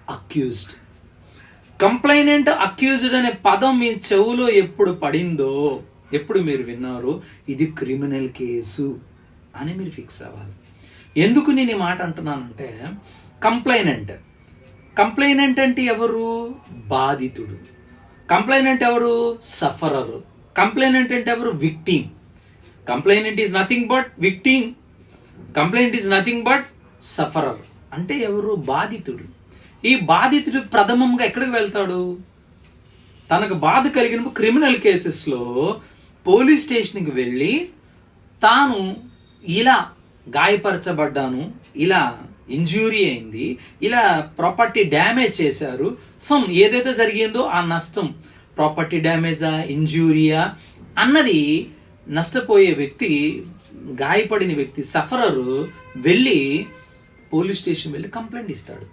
Accused. Complainant accused అనే పదం మీ చెవులో ఎప్పుడు పడిందో, ఎప్పుడు మీరు విన్నారో, ఇది క్రిమినల్ కేసు అని మీరు ఫిక్స్ అవ్వాలి. ఎందుకు నేను ఈ మాట అంటున్నానంటే, కంప్లైనెంట్ అంటే ఎవరు? బాధితుడు. కంప్లైనెంట్ ఎవరు? సఫరర్. కంప్లైనెంట్ అంటే ఎవరు? Victim. Complainant is nothing but victim. Complaint is nothing but sufferer. అంటే ఎవరు? బాధితుడు. ఈ బాధితుడు ప్రథమంగా ఎక్కడికి వెళ్తాడు? తనకు బాధ కలిగిన క్రిమినల్ కేసెస్లో పోలీస్ స్టేషన్కి వెళ్ళి తాను ఇలా గాయపరచబడ్డాను, ఇలా ఇంజూరీ అయింది, ఇలా ప్రాపర్టీ డ్యామేజ్ చేశారు, ఏదైతే జరిగిందో ఆ నష్టం, ప్రాపర్టీ డ్యామేజా, ఇంజూరియా అన్నది నష్టపోయే వ్యక్తి, గాయపడిన వ్యక్తి, సఫరరు వెళ్ళి పోలీస్ స్టేషన్ వెళ్ళి కంప్లైంట్ ఇస్తాడు.